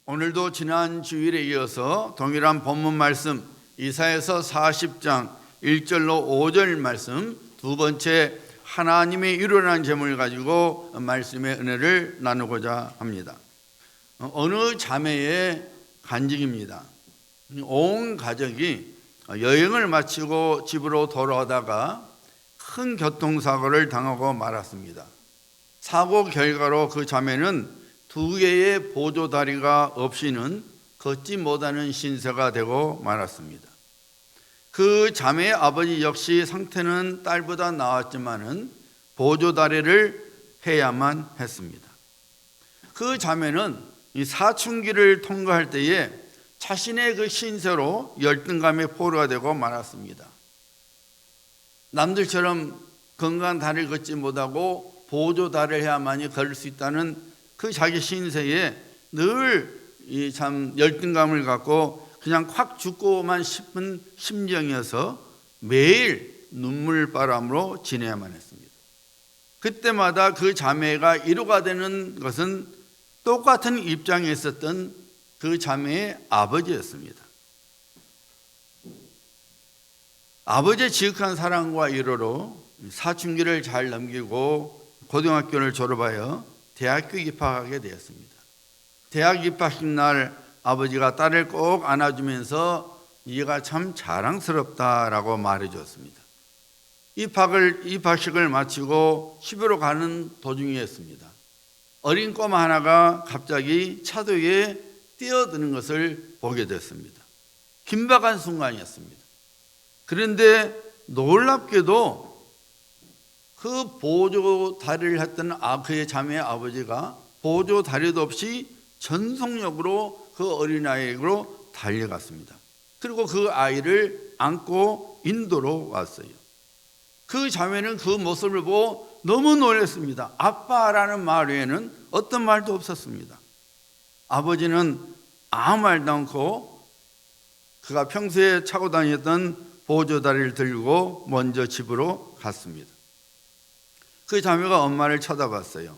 오늘도 지난 주일에 이어서 동일한 본문 말씀 이사야서 40장 1절로 5절 말씀 두 번째 하나님의 일어난 재물을 가지고 말씀의 은혜를 나누고자 합니다. 어느 자매의 간증입니다. 온 가족이 여행을 마치고 집으로 돌아오다가 큰 교통사고를 당하고 말았습니다. 사고 결과로 그 자매는 두 개의 보조다리가 없이는 걷지 못하는 신세가 되고 말았습니다. 그 자매의 아버지 역시 상태는 딸보다 나았지만은 보조다리를 해야만 했습니다. 그 자매는 이 사춘기를 통과할 때에 자신의 그 신세로 열등감의 포로가 되고 말았습니다. 남들처럼 건강한 다리를 걷지 못하고 보조다리를 해야만이 걸을 수 있다는 그 자기 신세에 늘 이 참 열등감을 갖고 그냥 확 죽고만 싶은 심정이어서 매일 눈물바람으로 지내야만 했습니다. 그때마다 그 자매가 위로가 되는 것은 똑같은 입장에 있었던 그 자매의 아버지였습니다. 아버지의 지극한 사랑과 위로로 사춘기를 잘 넘기고 고등학교를 졸업하여 대학교 입학하게 되었습니다. 대학 입학식 날 아버지가 딸을 꼭 안아주면서 네가 참 자랑스럽다라고 말해주었습니다. 입학식을 마치고 집으로 가는 도중이었습니다. 어린 꼬마 하나가 갑자기 차도에 뛰어드는 것을 보게 됐습니다. 긴박한 순간이었습니다. 그런데 놀랍게도 그 보조 다리를 했던 그의 자매의 아버지가 보조 다리도 없이 전속력으로 그 어린아이로 달려갔습니다. 그리고 그 아이를 안고 인도로 왔어요. 그 자매는 그 모습을 보고 너무 놀랐습니다. 아빠라는 말 외에는 어떤 말도 없었습니다. 아버지는 아무 말도 않고 그가 평소에 차고 다녔던 보조 다리를 들고 먼저 집으로 갔습니다. 그 자매가 엄마를 쳐다봤어요.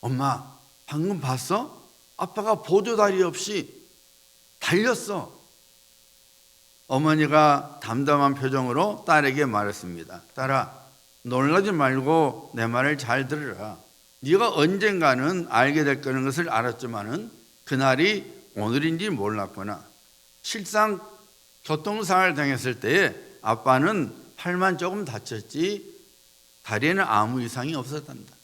엄마, 방금 봤어? 아빠가 보조다리 없이 달렸어. 어머니가 담담한 표정으로 딸에게 말했습니다. 딸아, 놀라지 말고 내 말을 잘 들으라. 네가 언젠가는 알게 될 거는 것을 알았지만은 그날이 오늘인지 몰랐구나. 실상 교통사고를 당했을 때에 아빠는 팔만 조금 다쳤지 다리에는 아무 이상이 없었단다.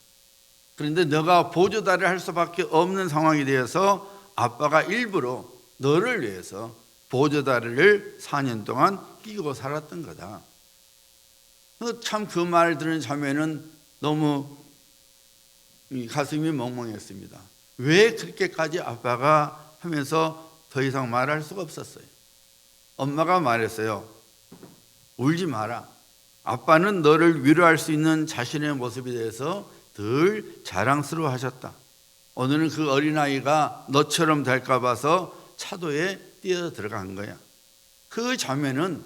그런데 너가 보조다리를 할 수밖에 없는 상황이 되어서 아빠가 일부러 너를 위해서 보조다리를 4년 동안 끼고 살았던 거다. 참 그 말을 들은 자매는 너무 가슴이 멍멍했습니다. 왜 그렇게까지 아빠가 하면서 더 이상 말할 수가 없었어요. 엄마가 말했어요. 울지 마라. 아빠는 너를 위로할 수 있는 자신의 모습에 대해서 늘 자랑스러워 하셨다. 오늘은 그 어린아이가 너처럼 될까 봐서 차도에 뛰어 들어간 거야. 그 자매는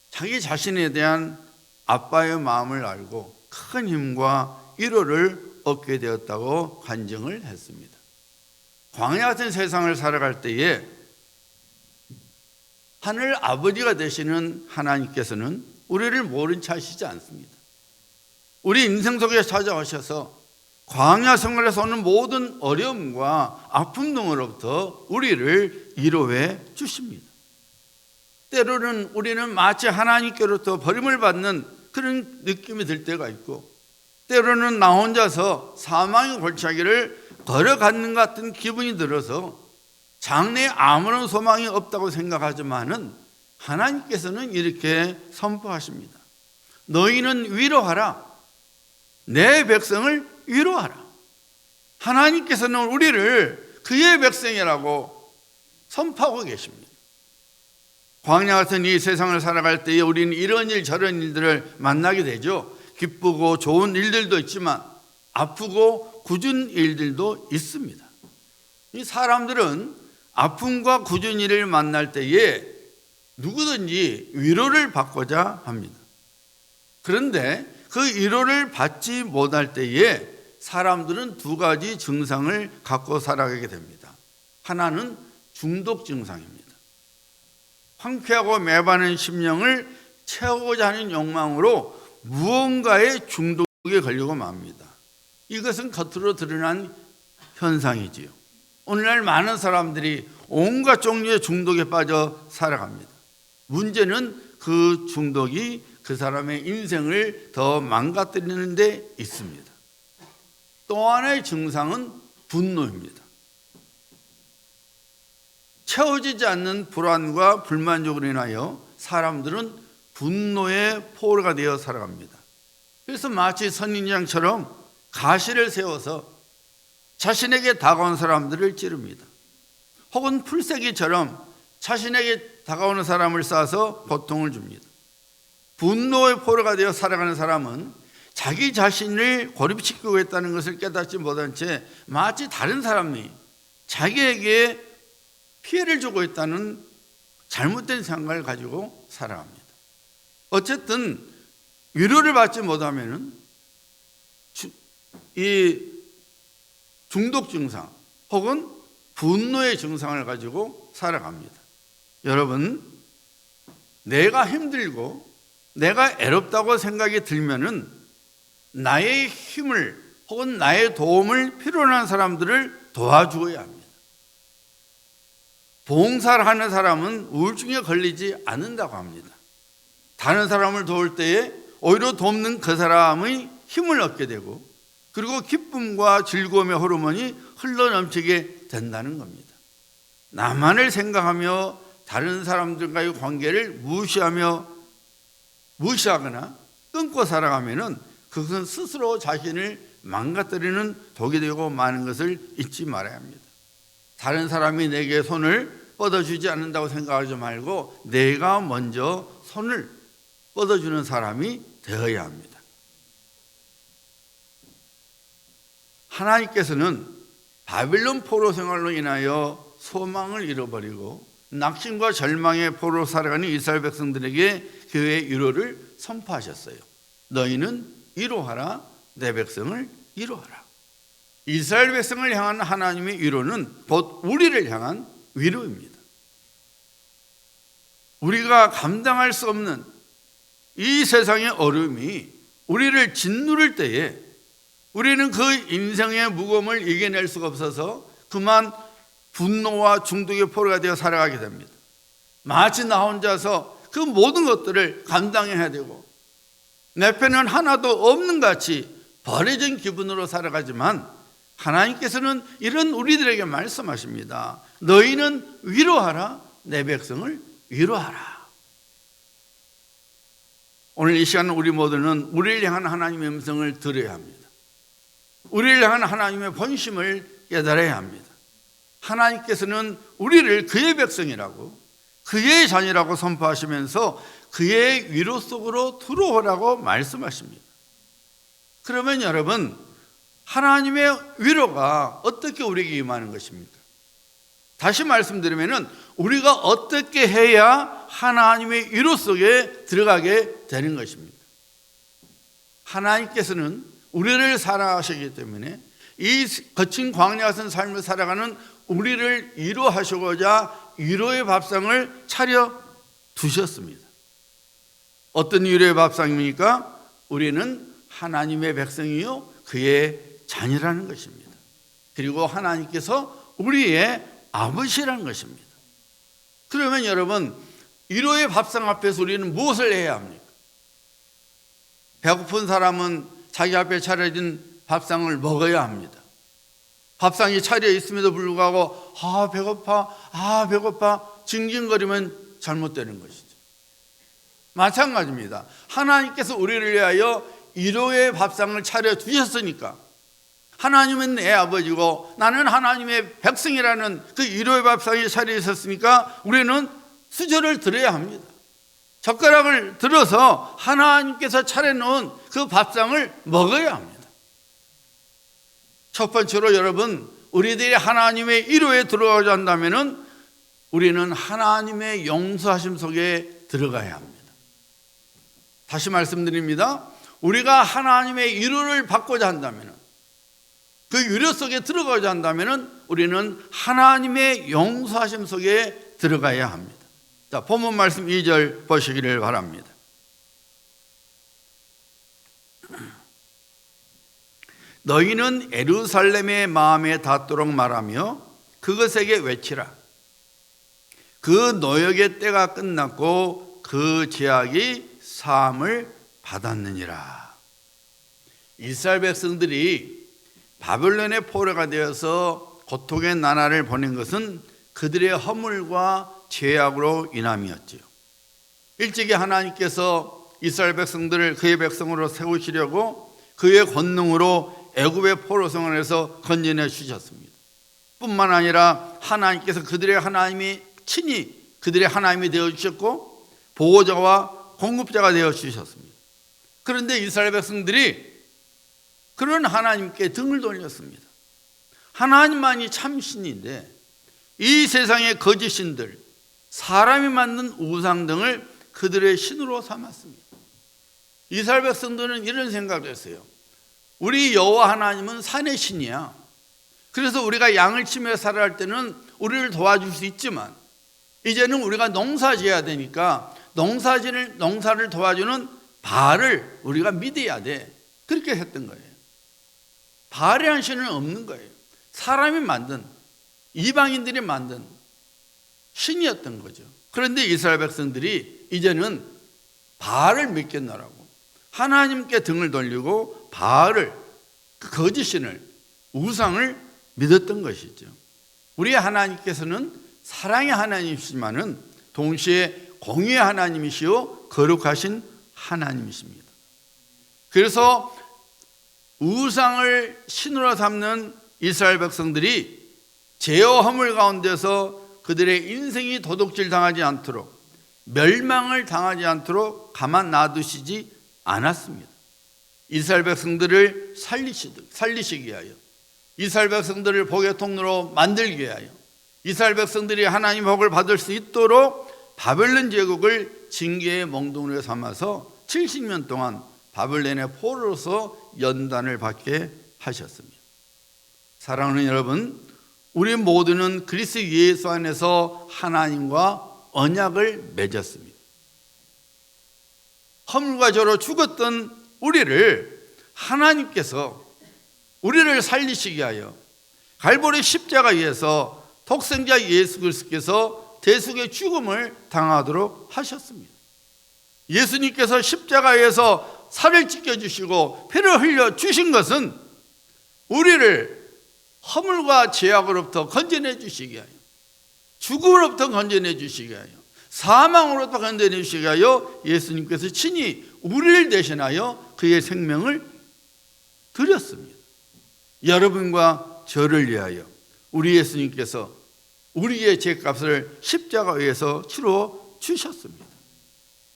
자기 자신에 대한 아빠의 마음을 알고 큰 힘과 위로를 얻게 되었다고 간증을 했습니다. 광야 같은 세상을 살아갈 때에 하늘 아버지가 되시는 하나님께서는 우리를 모른 채 하시지 않습니다. 우리 인생 속에 찾아오셔서 광야 생활에서 오는 모든 어려움과 아픔 등으로부터 우리를 위로해 주십니다. 때로는 우리는 마치 하나님께로부터 버림을 받는 그런 느낌이 들 때가 있고, 때로는 나 혼자서 사망의 골짜기를 걸어가는 것 같은 기분이 들어서 장래에 아무런 소망이 없다고 생각하지만은 하나님께서는 이렇게 선포하십니다. 너희는 위로하라. 내 백성을 위로하라. 하나님께서는 우리를 그의 백성이라고 선포하고 계십니다. 광야 같은 이 세상을 살아갈 때에 우리는 이런 일 저런 일들을 만나게 되죠. 기쁘고 좋은 일들도 있지만 아프고 굳은 일들도 있습니다. 이 사람들은 아픔과 굳은 일을 만날 때에 누구든지 위로를 받고자 합니다. 그런데 그 위로를 받지 못할 때에 사람들은 두 가지 증상을 갖고 살아가게 됩니다. 하나는 중독 증상입니다. 황폐하고 매반한 심령을 채우고자 하는 욕망으로 무언가의 중독에 걸리고 맙니다. 이것은 겉으로 드러난 현상이지요. 오늘날 많은 사람들이 온갖 종류의 중독에 빠져 살아갑니다. 문제는 그 중독이 그 사람의 인생을 더 망가뜨리는 데 있습니다. 또 하나의 증상은 분노입니다. 채워지지 않는 불안과 불만족으로 인하여 사람들은 분노의 포로가 되어 살아갑니다. 그래서 마치 선인장처럼 가시를 세워서 자신에게 다가온 사람들을 찌릅니다. 혹은 풀새기처럼 자신에게 다가오는 사람을 쏴서 고통을 줍니다. 분노의 포로가 되어 살아가는 사람은 자기 자신을 고립시키고 있다는 것을 깨닫지 못한 채 마치 다른 사람이 자기에게 피해를 주고 있다는 잘못된 생각을 가지고 살아갑니다. 어쨌든 위로를 받지 못하면 이 중독 증상 혹은 분노의 증상을 가지고 살아갑니다. 여러분, 내가 힘들고 내가 애롭다고 생각이 들면은 나의 힘을 혹은 나의 도움을 필요로 하는 사람들을 도와주어야 합니다. 봉사를 하는 사람은 우울증에 걸리지 않는다고 합니다. 다른 사람을 도울 때에 오히려 돕는 그 사람의 힘을 얻게 되고 그리고 기쁨과 즐거움의 호르몬이 흘러넘치게 된다는 겁니다. 나만을 생각하며 다른 사람들과의 관계를 무시하거나 끊고 살아가면은 그것은 스스로 자신을 망가뜨리는 독이 되고 마는 것을 잊지 말아야 합니다. 다른 사람이 내게 손을 뻗어주지 않는다고 생각하지 말고 내가 먼저 손을 뻗어주는 사람이 되어야 합니다. 하나님께서는 바빌론 포로 생활로 인하여 소망을 잃어버리고 낙심과 절망의 포로로 살아가는 이스라엘 백성들에게 그의 위로를 선포하셨어요. 너희는 위로하라, 내 백성을 위로하라. 이스라엘 백성을 향한 하나님의 위로는 곧 우리를 향한 위로입니다. 우리가 감당할 수 없는 이 세상의 어려움이 우리를 짓누를 때에 우리는 그 인생의 무거움을 이겨낼 수가 없어서 그만 분노와 중독의 포로가 되어 살아가게 됩니다. 마치 나 혼자서 그 모든 것들을 감당해야 되고 내 편은 하나도 없는 같이 버려진 기분으로 살아가지만 하나님께서는 이런 우리들에게 말씀하십니다. 너희는 위로하라, 내 백성을 위로하라. 오늘 이 시간 우리 모두는 우리를 향한 하나님의 음성을 들어야 합니다. 우리를 향한 하나님의 본심을 깨달아야 합니다. 하나님께서는 우리를 그의 백성이라고 그의 자녀라고 선포하시면서 그의 위로 속으로 들어오라고 말씀하십니다. 그러면 여러분, 하나님의 위로가 어떻게 우리에게 임하는 것입니까? 다시 말씀드리면 우리가 어떻게 해야 하나님의 위로 속에 들어가게 되는 것입니다. 하나님께서는 우리를 사랑하시기 때문에 이 거친 광야 같은 삶을 살아가는 우리를 위로하시고자 위로의 밥상을 차려 두셨습니다. 어떤 위로의 밥상입니까? 우리는 하나님의 백성이요 그의 자녀라는 것입니다. 그리고 하나님께서 우리의 아버지라는 것입니다. 그러면 여러분, 위로의 밥상 앞에서 우리는 무엇을 해야 합니까? 배고픈 사람은 자기 앞에 차려진 밥상을 먹어야 합니다. 밥상이 차려 있음에도 불구하고 배고파 징징거리면 잘못되는 것이죠. 마찬가지입니다. 하나님께서 우리를 위하여 위로의 밥상을 차려 두셨으니까 하나님은 내 아버지고 나는 하나님의 백성이라는 그 위로의 밥상이 차려 있었으니까 우리는 수저를 들어야 합니다. 젓가락을 들어서 하나님께서 차려놓은 그 밥상을 먹어야 합니다. 첫 번째로 여러분, 우리들이 하나님의 위로에 들어가자 한다면 우리는 하나님의 용서하심 속에 들어가야 합니다. 다시 말씀드립니다. 우리가 하나님의 위로를 받고자 한다면, 그 유료 속에 들어가자 한다면 우리는 하나님의 용서하심 속에 들어가야 합니다. 자, 본문 말씀 2절 보시기를 바랍니다. 너희는 예루살렘의 마음에 닿도록 말하며 그것에게 외치라. 그 노역의 때가 끝났고 그 죄악이 사함을 받았느니라. 이스라엘 백성들이 바벨론의 포로가 되어서 고통의 나날을 보낸 것은 그들의 허물과 죄악으로 인함이었지요. 일찍이 하나님께서 이스라엘 백성들을 그의 백성으로 세우시려고 그의 권능으로 애굽의 포로 생활에서 건져내 주셨습니다. 뿐만 아니라 하나님께서 그들의 하나님이 친히 그들의 하나님이 되어주셨고 보호자와 공급자가 되어주셨습니다. 그런데 이스라엘 백성들이 그런 하나님께 등을 돌렸습니다. 하나님만이 참 신인데 이 세상의 거짓 신들, 사람이 만든 우상 등을 그들의 신으로 삼았습니다. 이스라엘 백성들은 이런 생각을 했어요. 우리 여호와 하나님은 산의 신이야. 그래서 우리가 양을 치며 살아갈 때는 우리를 도와줄 수 있지만 이제는 우리가 농사 지어야 되니까 농사를 도와주는 바알을 우리가 믿어야 돼. 그렇게 했던 거예요. 바알이라는 신은 없는 거예요. 사람이 만든, 이방인들이 만든 신이었던 거죠. 그런데 이스라엘 백성들이 이제는 바알을 믿겠노라고 하나님께 등을 돌리고 바알을, 그 거짓신을, 우상을 믿었던 것이죠. 우리 하나님께서는 사랑의 하나님이시지만은 동시에 공의의 하나님이시요 거룩하신 하나님이십니다. 그래서 우상을 신으로 삼는 이스라엘 백성들이 죄와 허물 가운데서 그들의 인생이 도둑질 당하지 않도록, 멸망을 당하지 않도록 가만 놔두시지 않았습니다. 이스라엘 백성들을 살리시기 위하여, 이스라엘 백성들을 복의 통로로 만들기 위하여, 이스라엘 백성들이 하나님 복을 받을 수 있도록 바벨론 제국을 징계의 몽둥이로 삼아서 70년 동안 바벨론의 포로로서 연단을 받게 하셨습니다. 사랑하는 여러분, 우리 모두는 그리스도 예수 안에서 하나님과 언약을 맺었습니다. 허물과 죄로 죽었던 우리를 하나님께서 우리를 살리시기 위하여 갈보리 십자가에서 독생자 예수 그리스도께서 대속의 죽음을 당하도록 하셨습니다. 예수님께서 십자가에서 살을 찢겨주시고 피를 흘려주신 것은 우리를 허물과 죄악으로부터 건져내 주시기 위하여, 죽음으로부터 건져내 주시기 위하여, 사망으로부터 건져내 주시기 위하여 예수님께서 친히 우리를 대신하여 그의 생명을 드렸습니다. 여러분과 저를 위하여 우리 예수님께서 우리의 죄값을 십자가에서 치러 주셨습니다.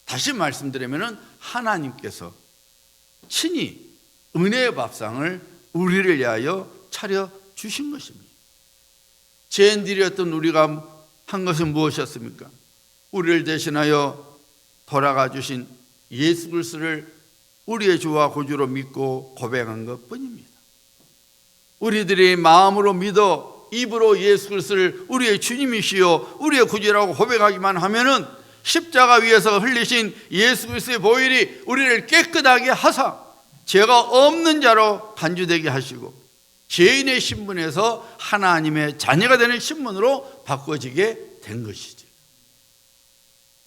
다시 말씀드리면 하나님께서 친히 은혜의 밥상을 우리를 위하여 차려 주신 것입니다. 죄인들이었던 우리가 한 것은 무엇이었습니까? 우리를 대신하여 돌아가 주신 예수 그리스도를 우리의 주와 구주로 믿고 고백한 것뿐입니다. 우리들이 마음으로 믿어 입으로 예수 그리스도를 우리의 주님이시요 우리의 구주라고 고백하기만 하면은 십자가 위에서 흘리신 예수 그리스도의 보혈이 우리를 깨끗하게 하사 죄가 없는 자로 간주되게 하시고 죄인의 신분에서 하나님의 자녀가 되는 신분으로 바꿔지게 된 것이죠.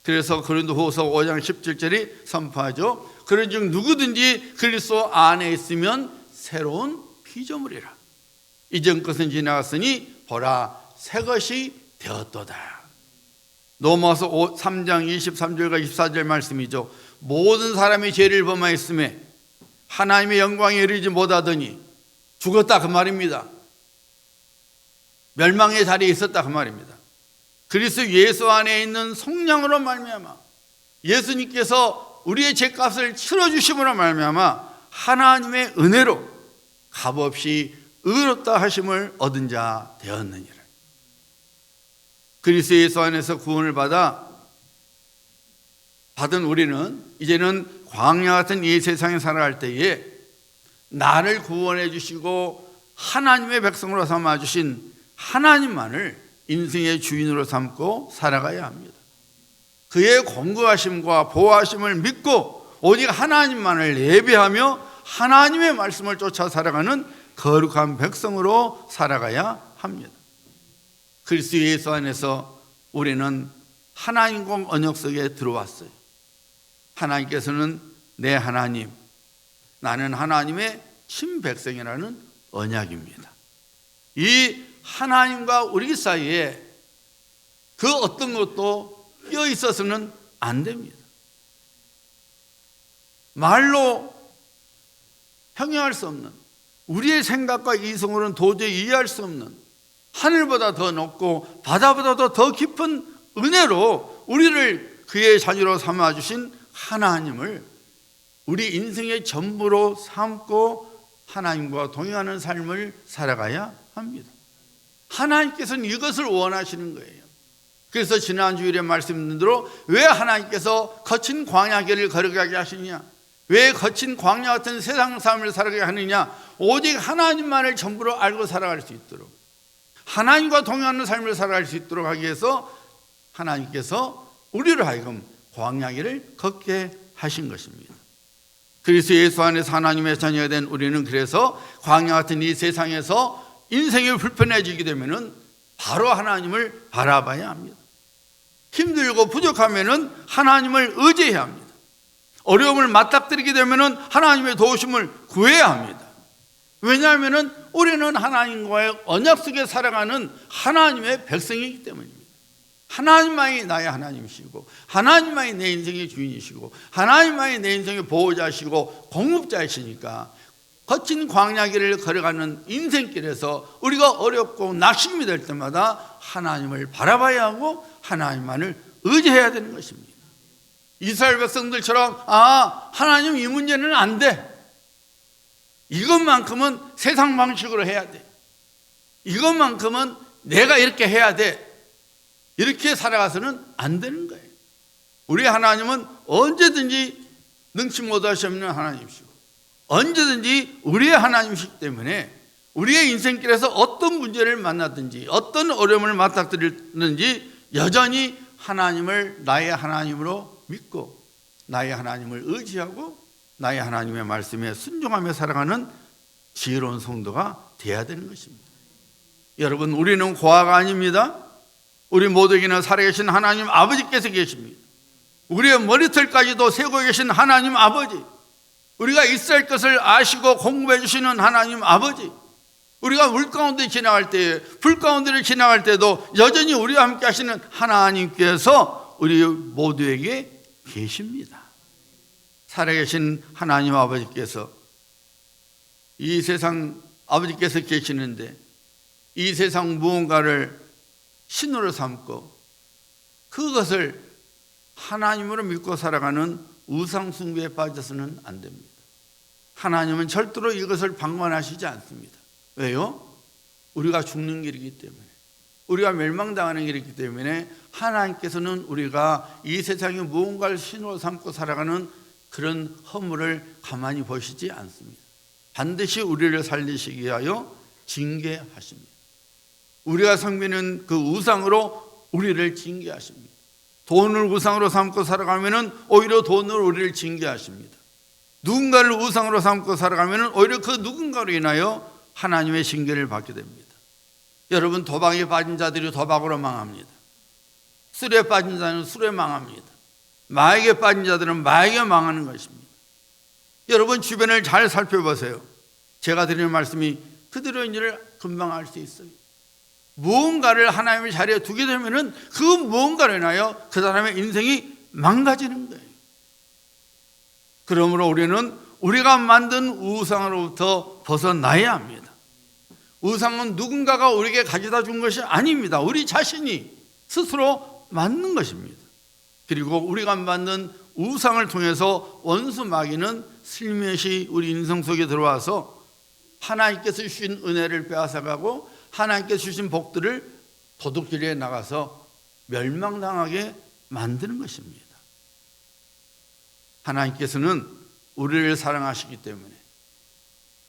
그래서 고린도후서 5장 17절이 선포하죠. 그런즉 누구든지 그리스도 안에 있으면 새로운 피조물이라. 이전 것은 지나갔으니 보라 새 것이 되었도다. 로마서 3장 23절과 24절 말씀이죠. 모든 사람이 죄를 범하였음에 하나님의 영광에 이르지 못하더니 죽었다 그 말입니다. 멸망의 자리에 있었다 그 말입니다. 그리스도 예수 안에 있는 성령으로 말미암아 예수님께서 우리의 죄값을 치러주심으로 말미암아 하나님의 은혜로 값없이 의롭다 하심을 얻은 자 되었느니라. 그리스도 예수 안에서 구원을 받은 우리는 이제는 광야 같은 이 세상에 살아갈 때에 나를 구원해 주시고 하나님의 백성으로 삼아주신 하나님만을 인생의 주인으로 삼고 살아가야 합니다. 그의 공급하심과 보호하심을 믿고 오직 하나님만을 예배하며 하나님의 말씀을 쫓아 살아가는 거룩한 백성으로 살아가야 합니다. 그리스도 예수 안에서 우리는 하나님과 언약 속에 들어왔어요. 하나님께서는 내 하나님, 나는 하나님의 친백성이라는 언약입니다. 이 하나님과 우리 사이에 그 어떤 것도 끼어 있어서는 안 됩니다. 말로 형용할 수 없는, 우리의 생각과 이성으로는 도저히 이해할 수 없는 하늘보다 더 높고 바다보다 더 깊은 은혜로 우리를 그의 자녀로 삼아주신 하나님을 우리 인생의 전부로 삼고 하나님과 동행하는 삶을 살아가야 합니다. 하나님께서는 이것을 원하시는 거예요. 그래서 지난 주일에 말씀드린 대로 왜 하나님께서 거친 광야길을 걸어가게 하시냐, 왜 거친 광야 같은 세상 삶을 살아가게 하느냐, 오직 하나님만을 전부로 알고 살아갈 수 있도록, 하나님과 동행하는 삶을 살아갈 수 있도록 하기 위해서 하나님께서 우리를 하여금 광야길을 걷게 하신 것입니다. 그래서 예수 안에서 하나님의 자녀가 된 우리는 그래서 광야 같은 이 세상에서 인생이 불편해지게 되면은 바로 하나님을 바라봐야 합니다. 힘들고 부족하면은 하나님을 의지해야 합니다. 어려움을 맞닥뜨리게 되면은 하나님의 도우심을 구해야 합니다. 왜냐하면은 우리는 하나님과의 언약 속에 살아가는 하나님의 백성이기 때문입니다. 하나님만이 나의 하나님이시고 하나님만이 내 인생의 주인이시고 하나님만이 내 인생의 보호자시고 공급자이시니까 거친 광야길을 걸어가는 인생길에서 우리가 어렵고 낙심이 될 때마다 하나님을 바라봐야 하고 하나님만을 의지해야 되는 것입니다. 이스라엘 백성들처럼 하나님 이 문제는 안 돼, 이것만큼은 세상 방식으로 해야 돼, 이것만큼은 내가 이렇게 해야 돼, 이렇게 살아가서는 안 되는 거예요. 우리 하나님은 언제든지 능치 못하시 없는 하나님이시고 언제든지 우리의 하나님이시기 때문에 우리의 인생길에서 어떤 문제를 만나든지 어떤 어려움을 맞닥뜨리든지 여전히 하나님을 나의 하나님으로 믿고 나의 하나님을 의지하고 나의 하나님의 말씀에 순종하며 살아가는 지혜로운 성도가 되어야 되는 것입니다. 여러분, 우리는 고아가 아닙니다. 우리 모두에게는 살아계신 하나님 아버지께서 계십니다. 우리의 머리털까지도 세고 계신 하나님 아버지, 우리가 있어야 할 것을 아시고 공급해 주시는 하나님 아버지, 우리가 물 가운데 지나갈 때, 불 가운데를 지나갈 때도 여전히 우리와 함께 하시는 하나님께서 우리 모두에게 계십니다. 살아계신 하나님 아버지께서 이 세상 아버지께서 계시는데 이 세상 무언가를 신으로 삼고 그것을 하나님으로 믿고 살아가는 우상 숭배에 빠져서는 안 됩니다. 하나님은 절대로 이것을 방관하시지 않습니다. 왜요? 우리가 죽는 길이기 때문에, 우리가 멸망당하는 길이기 때문에 하나님께서는 우리가 이 세상에 무언가를 신으로 삼고 살아가는 그런 허물을 가만히 보시지 않습니다. 반드시 우리를 살리시기 위하여 징계하십니다. 우리가 섬기는 그 우상으로 우리를 징계하십니다. 돈을 우상으로 삼고 살아가면 오히려 돈으로 우리를 징계하십니다. 누군가를 우상으로 삼고 살아가면 오히려 그 누군가로 인하여 하나님의 징계를 받게 됩니다. 여러분, 도박에 빠진 자들이 도박으로 망합니다. 술에 빠진 자는 술에 망합니다. 마약에 빠진 자들은 마약에 망하는 것입니다. 여러분, 주변을 잘 살펴보세요. 제가 드리는 말씀이 그대로인지를 금방 알 수 있어요. 무언가를 하나님의 자리에 두게 되면은 그 무언가로 인하여 그 사람의 인생이 망가지는 거예요. 그러므로 우리는 우리가 만든 우상으로부터 벗어나야 합니다. 우상은 누군가가 우리에게 가져다 준 것이 아닙니다. 우리 자신이 스스로 만든 것입니다. 그리고 우리가 만든 우상을 통해서 원수 마귀는 슬며시 우리 인생 속에 들어와서 하나님께서 주신 은혜를 빼앗아가고 하나님께서 주신 복들을 도둑질해 나가서 멸망당하게 만드는 것입니다. 하나님께서는 우리를 사랑하시기 때문에,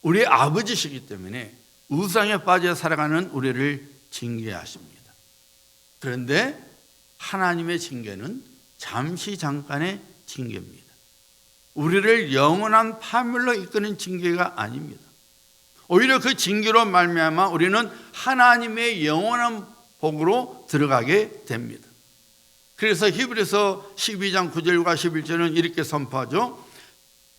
우리 아버지시기 때문에 우상에 빠져 살아가는 우리를 징계하십니다. 그런데 하나님의 징계는 잠시 잠깐의 징계입니다. 우리를 영원한 파멸로 이끄는 징계가 아닙니다. 오히려 그 징계로 말미암아 우리는 하나님의 영원한 복으로 들어가게 됩니다. 그래서 히브리서 12장 9절과 11절은 이렇게 선포하죠.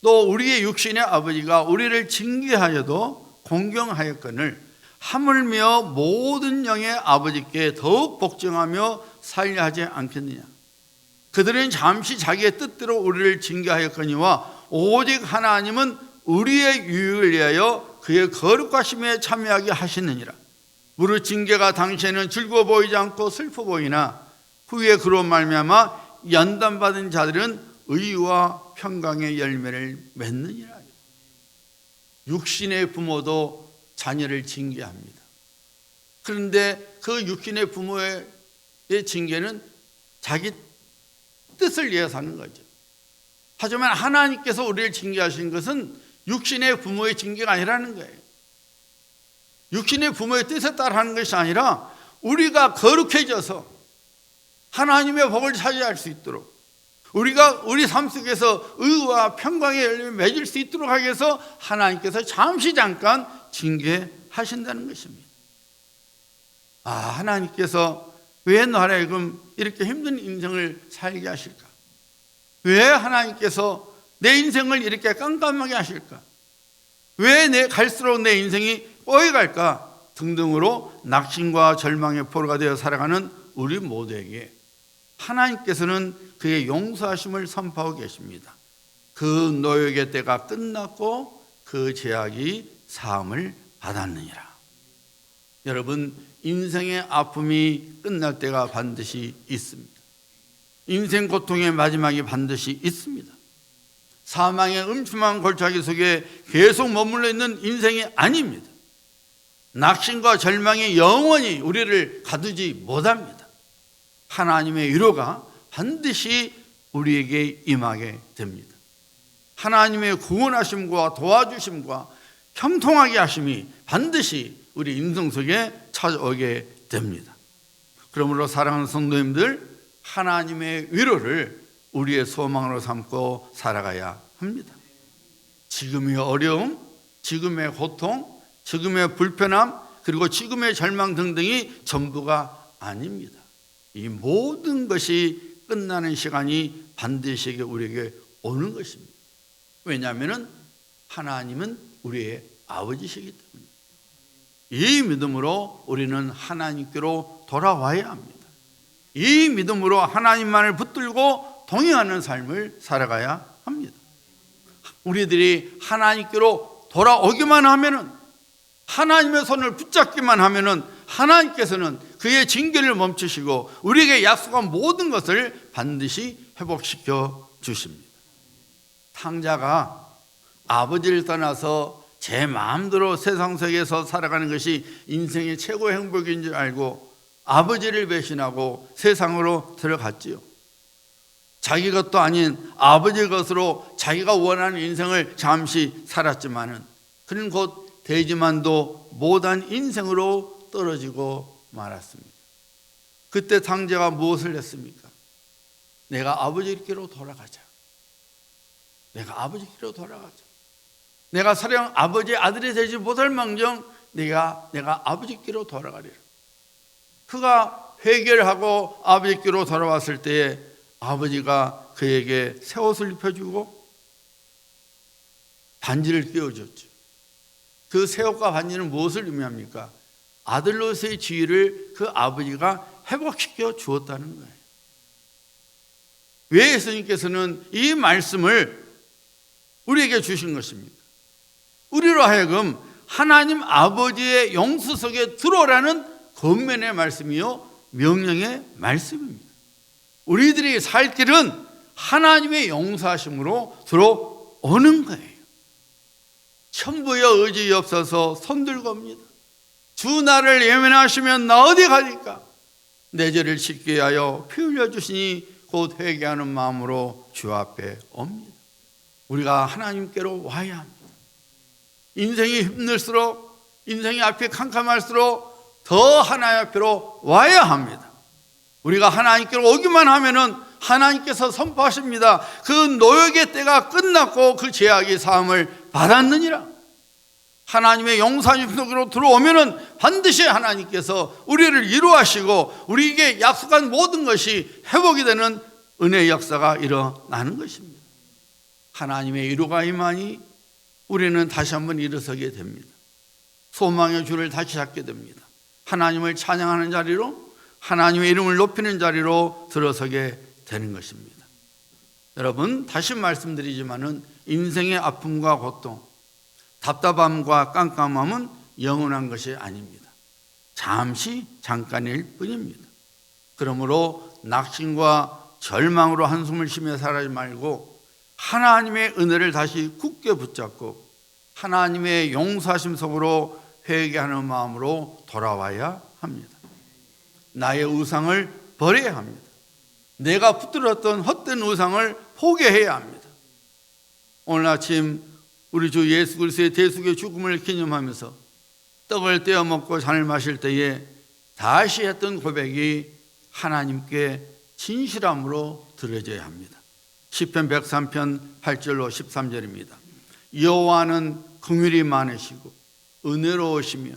또 우리의 육신의 아버지가 우리를 징계하여도 공경하였거늘 하물며 모든 영의 아버지께 더욱 복종하며 살려 하지 않겠느냐. 그들은 잠시 자기의 뜻대로 우리를 징계하였거니와 오직 하나님은 우리의 유익을 위하여 그의 거룩하심에 참여하게 하시느니라. 무릇 징계가 당시에는 즐거워 보이지 않고 슬퍼 보이나 후에 그로 말미암아 연단받은 자들은 의와 평강의 열매를 맺느니라. 육신의 부모도 자녀를 징계합니다. 그런데 그 육신의 부모의 징계는 자기 뜻을 위해서 하는 거죠. 하지만 하나님께서 우리를 징계하신 것은 육신의 부모의 징계가 아니라는 거예요. 육신의 부모의 뜻에 따라 하는 것이 아니라 우리가 거룩해져서 하나님의 복을 차지할 수 있도록, 우리가 우리 삶 속에서 의와 평강의 열매를 맺을 수 있도록 하기 위해서 하나님께서 잠시 잠깐 징계하신다는 것입니다. 하나님께서 왜 나라에금 이렇게 힘든 인생을 살게 하실까? 왜 하나님께서 내 인생을 이렇게 깜깜하게 하실까? 왜 갈수록 내 인생이 꼬여갈까? 등등으로 낙심과 절망의 포로가 되어 살아가는 우리 모두에게 하나님께서는 그의 용서하심을 선포하고 계십니다. 그 노역의 때가 끝났고 그 죄악이 사함을 받았느니라. 여러분, 인생의 아픔이 끝날 때가 반드시 있습니다. 인생 고통의 마지막이 반드시 있습니다. 사망의 음침한 골짜기 속에 계속 머물러 있는 인생이 아닙니다. 낙심과 절망이 영원히 우리를 가두지 못합니다. 하나님의 위로가 반드시 우리에게 임하게 됩니다. 하나님의 구원하심과 도와주심과 형통하게 하심이 반드시 우리 인생 속에 찾아오게 됩니다. 그러므로 사랑하는 성도님들, 하나님의 위로를 우리의 소망으로 삼고 살아가야 합니다. 지금의 어려움, 지금의 고통, 지금의 불편함, 그리고 지금의 절망 등등이 전부가 아닙니다. 이 모든 것이 끝나는 시간이 반드시 우리에게 오는 것입니다. 왜냐하면 하나님은 우리의 아버지시기 때문입니다. 이 믿음으로 우리는 하나님께로 돌아와야 합니다. 이 믿음으로 하나님만을 붙들고 동행하는 삶을 살아가야 합니다. 우리들이 하나님께로 돌아오기만 하면은, 하나님의 손을 붙잡기만 하면은 하나님께서는 그의 징계를 멈추시고 우리에게 약속한 모든 것을 반드시 회복시켜 주십니다. 탕자가 아버지를 떠나서 제 마음대로 세상 속에서 살아가는 것이 인생의 최고의 행복인 줄 알고 아버지를 배신하고 세상으로 들어갔지요. 자기 것도 아닌 아버지 것으로 자기가 원하는 인생을 잠시 살았지만은 그는 곧 되지만도 못한 인생으로 떨어지고 말았습니다. 그때 탕자가 무엇을 했습니까? 내가 아버지께로 돌아가자. 내가 아버지께로 돌아가자. 내가 설령 아버지의 아들이 되지 못할 망정 내가 아버지께로 돌아가리라. 그가 회개하고 아버지께로 돌아왔을 때에 아버지가 그에게 새 옷을 입혀주고 반지를 끼워줬죠. 그 새 옷과 반지는 무엇을 의미합니까? 아들로서의 지위를 그 아버지가 회복시켜 주었다는 거예요. 왜 예수님께서는 이 말씀을 우리에게 주신 것입니까? 우리로 하여금 하나님 아버지의 용서 속에 들어오라는 권면의 말씀이요 명령의 말씀입니다. 우리들이 살 길은 하나님의 용서하심으로 들어오는 거예요. 천부여 의지 없어서 손들고 옵니다. 주 나를 예면하시면 나 어디 가니까? 내 죄를 씻게 하여 피 흘려 주시니 곧 회개하는 마음으로 주 앞에 옵니다. 우리가 하나님께로 와야 합니다. 인생이 힘들수록 인생의 앞이 캄캄할수록 더 하나님 앞으로 와야 합니다. 우리가 하나님께로 오기만 하면은 하나님께서 선포하십니다. 그 노역의 때가 끝났고 그 죄악의 사함을 받았느니라. 하나님의 용서하심 속으로 들어오면은 반드시 하나님께서 우리를 위로하시고 우리에게 약속한 모든 것이 회복이 되는 은혜의 역사가 일어나는 것입니다. 하나님의 위로가 임하니 우리는 다시 한번 일어서게 됩니다. 소망의 줄을 다시 잡게 됩니다. 하나님을 찬양하는 자리로, 하나님의 이름을 높이는 자리로 들어서게 되는 것입니다. 여러분, 다시 말씀드리지만은 인생의 아픔과 고통, 답답함과 깜깜함은 영원한 것이 아닙니다. 잠시 잠깐일 뿐입니다. 그러므로 낙심과 절망으로 한숨을 쉬며 살지 말고 하나님의 은혜를 다시 굳게 붙잡고 하나님의 용서하심 속으로 회개하는 마음으로 돌아와야 합니다. 나의 우상을 버려야 합니다. 내가 붙들었던 헛된 우상을 포기해야 합니다. 오늘 아침 우리 주 예수 그리스도의 대속의 죽음을 기념하면서 떡을 떼어 먹고 잔을 마실 때에 다시 했던 고백이 하나님께 진실함으로 드려져야 합니다. 시편 103편 8절로 13절입니다. 여호와는 긍휼이 많으시고 은혜로우시며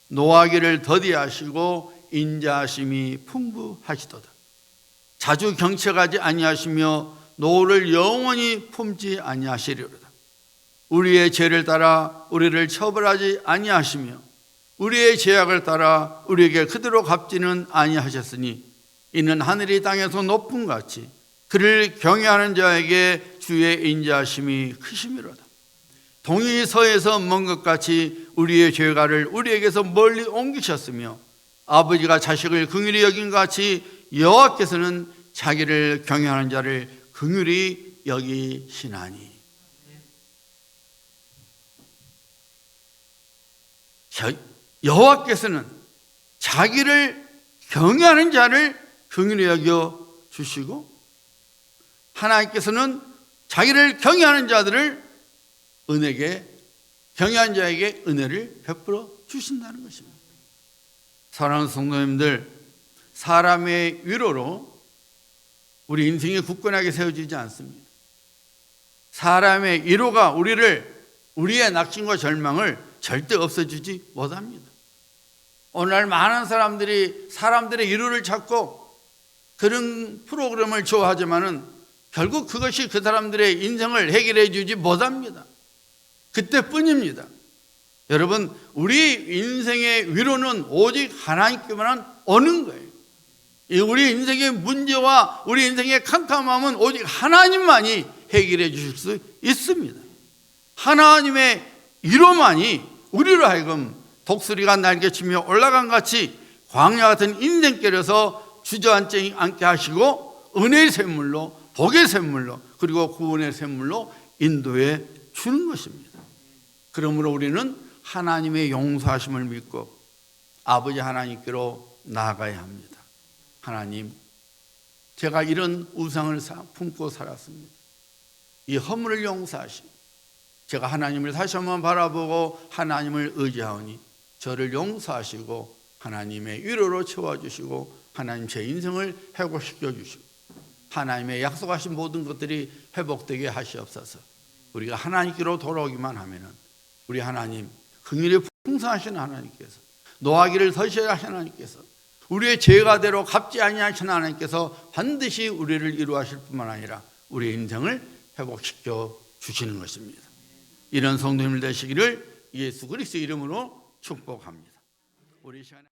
노하기를 더디하시고 인자하심이 풍부하시도다. 자주 경책하지 아니하시며 노를 영원히 품지 아니하시리로다. 우리의 죄를 따라 우리를 처벌하지 아니하시며 우리의 죄악을 따라 우리에게 그대로 갚지는 아니하셨으니 이는 하늘이 땅에서 높음 같이 그를 경외하는 자에게 주의 인자하심이 크심이로다. 동이 서에서 먼 것 같이 우리의 죄가를 우리에게서 멀리 옮기셨으며 아버지가 자식을 긍휼히 여긴 같이 여호와께서는 자기를 경외하는 자를 긍휼히 여기시나니. 여호와께서는 자기를 경외하는 자를 긍휼히 여겨 주시고 하나님께서는 자기를 경외하는 자들을 경외하는 자에게 은혜를 베풀어 주신다는 것입니다. 사랑하는 성도님들, 사람의 위로로 우리 인생이 굳건하게 세워지지 않습니다. 사람의 위로가 우리의 낙심과 절망을 절대 없애주지 못합니다. 오늘날 많은 사람들이 사람들의 위로를 찾고 그런 프로그램을 좋아하지만은 결국 그것이 그 사람들의 인생을 해결해 주지 못합니다. 그때뿐입니다. 여러분, 우리 인생의 위로는 오직 하나님께만 오는 거예요. 우리 인생의 문제와 우리 인생의 캄캄함은 오직 하나님만이 해결해 주실 수 있습니다. 하나님의 위로만이 우리로 하여금 독수리가 날개치며 올라간 같이 광야 같은 인생길에서 주저앉지 않게 하시고 은혜의 샘물로, 복의 샘물로, 그리고 구원의 샘물로 인도해 주는 것입니다. 그러므로 우리는 하나님의 용서하심을 믿고 아버지 하나님께로 나아가야 합니다. 하나님, 제가 이런 우상을 품고 살았습니다. 이 허물을 용서하시고 제가 하나님을 다시 한번 바라보고 하나님을 의지하오니 저를 용서하시고 하나님의 위로로 채워주시고 하나님 제 인생을 회복시켜 주시고 하나님의 약속하신 모든 것들이 회복되게 하시옵소서. 우리가 하나님께로 돌아오기만 하면은 우리 하나님, 긍휼이 풍성하신 하나님께서, 노하기를 더시하신 하나님께서, 우리의 죄가대로 갚지 아니하신 하나님께서 반드시 우리를 위로하실 뿐만 아니라 우리의 인생을 회복시켜 주시는 것입니다. 이런 성도님들 되시기를 예수 그리스도의 이름으로 축복합니다. 우리 시간에